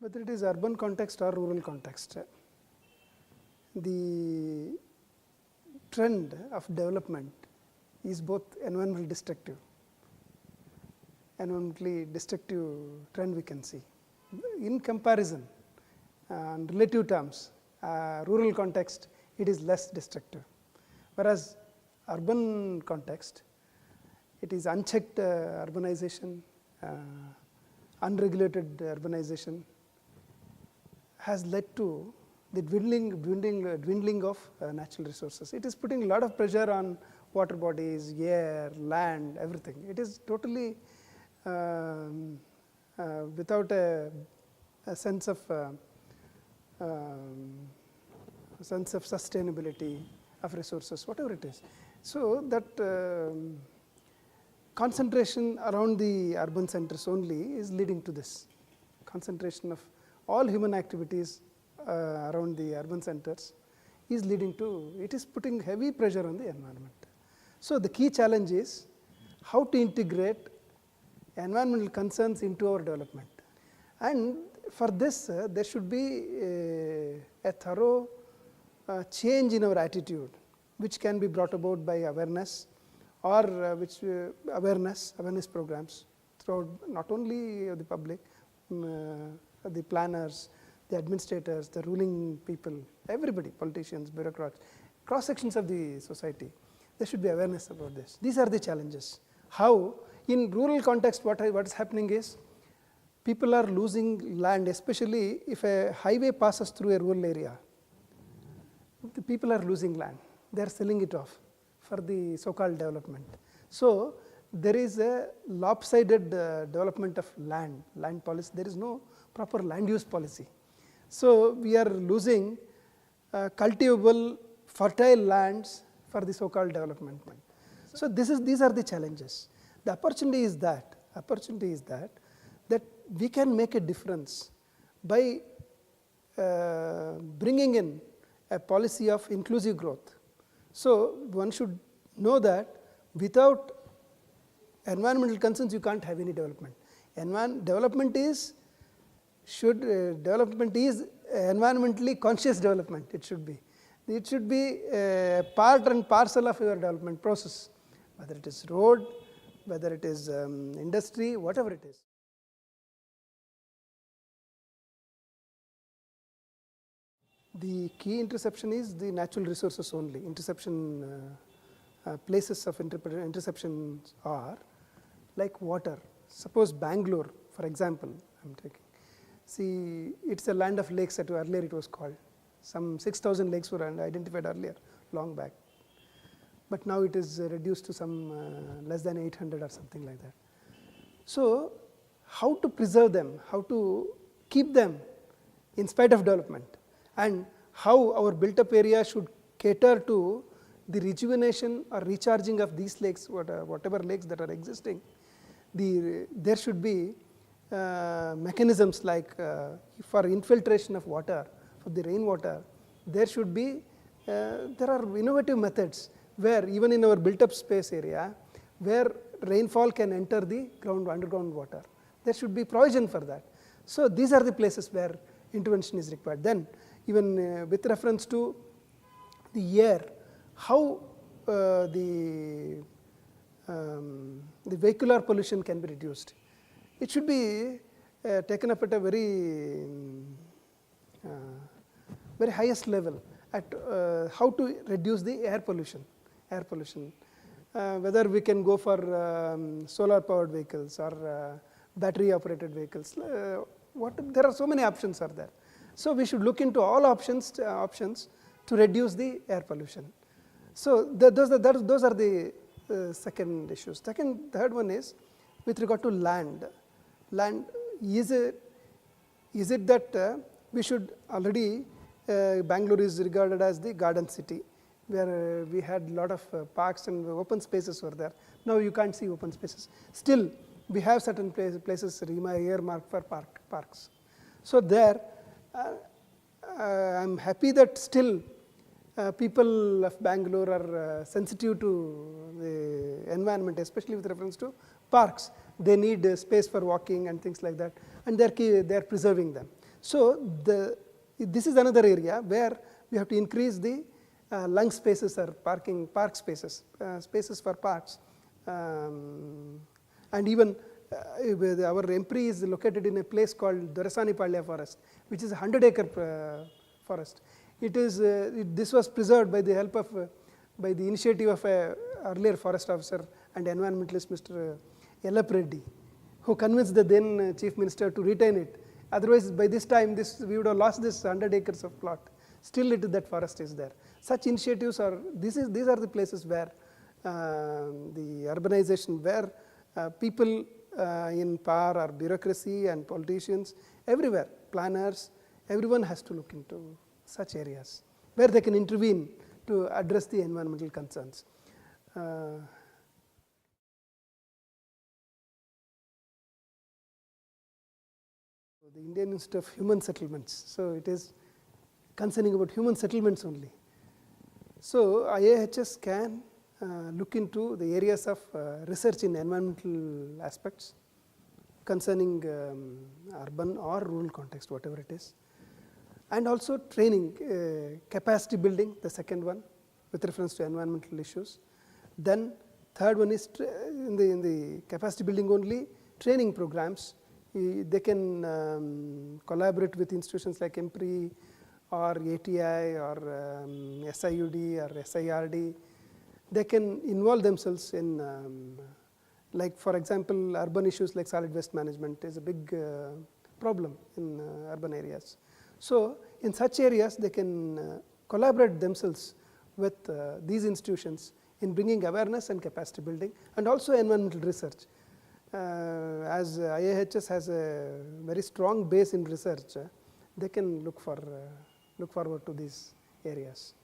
Whether it is urban context or rural context, the trend of development is both environmentally destructive trend we can see. In comparison, in relative terms, rural context, it is less destructive, whereas urban context, it is unchecked urbanization, unregulated urbanization has led to the dwindling of natural resources. It is putting a lot of pressure on water bodies, air, land, everything. It is totally without a sense of sustainability of resources, whatever it is. So that concentration around the urban centers only is leading to this concentration of all human activities around the urban centers is leading to, it is putting heavy pressure on the environment. So the key challenge is how to integrate environmental concerns into our development, and for this there should be a thorough change in our attitude, which can be brought about by awareness or awareness programs throughout not only the public, the planners, the administrators, the ruling people, everybody, politicians, bureaucrats, cross sections of the society. There should be awareness about this. These are the challenges. How in rural context, what is happening is people are losing land, especially if a highway passes through a rural area. The people are losing land. They are selling it off for the so-called development. So there is a lopsided development of land policy. There is no proper land use policy. So we are losing cultivable, fertile lands for the so-called development. So these are the challenges. The opportunity is that we can make a difference by bringing in a policy of inclusive growth. So one should know that without environmental concerns, you can't have any development. Development is environmentally conscious development. It should be a part and parcel of your development process, whether it is road, whether it is industry, whatever it is. The key interception is the natural resources only. Places of interception are like water. Suppose Bangalore, for example, I am taking. See, it is a land of lakes that earlier it was called. Some 6,000 lakes were identified earlier, long back. But now it is reduced to some less than 800 or something like that. So how to preserve them, how to keep them in spite of development, and how our built up area should cater to the rejuvenation or recharging of these lakes, whatever lakes that are existing. There should be mechanisms like for infiltration of water, for the rainwater. There should be, there are innovative methods where even in our built up space area, where rainfall can enter the underground water. There should be provision for that. So these are the places where intervention is required. Then even with reference to the air, how the vehicular pollution can be reduced. It should be taken up at a very highest level at how to reduce the air pollution. Whether we can go for solar powered vehicles or battery operated vehicles. There are so many options are there. So we should look into all options to reduce the air pollution. So those are the second issues. Third one is with regard to land. Land, is it that we should already, Bangalore is regarded as the garden city, where we had a lot of parks and open spaces were there. Now you can't see open spaces. Still, we have certain places earmarked for parks. So there, I am happy that still people of Bangalore are sensitive to the environment, especially with reference to parks. They need space for walking and things like that, and they are preserving them. So, this is another area where we have to increase the lung spaces or park spaces, spaces for parks, and even our MPRI is located in a place called Dorasanipalya forest, which is a 100-acre forest. This was preserved by the help of, by the initiative of a earlier forest officer and environmentalist, Mr. Yellap Reddy, who convinced the then Chief Minister to retain it. Otherwise, by this time, we would have lost this 100 acres of plot. Still, that forest is there. Such initiatives are, these are the places where the urbanization, where people in power or bureaucracy and politicians, everywhere, planners, everyone has to look into such areas where they can intervene to address the environmental concerns. The Indian Institute of Human Settlements, so it is concerning about human settlements only. So IIHS can look into the areas of research in environmental aspects concerning urban or rural context, whatever it is, and also training, capacity building, the second one with reference to environmental issues. Then third one is in the capacity building only, training programs. They can collaborate with institutions like MPRI or ATI or SIUD or SIRD. They can involve themselves in, like for example, urban issues like solid waste management is a big problem in urban areas. So in such areas, they can collaborate themselves with these institutions in bringing awareness and capacity building, and also environmental research. As IIHS has a very strong base in research, they can look forward to these areas.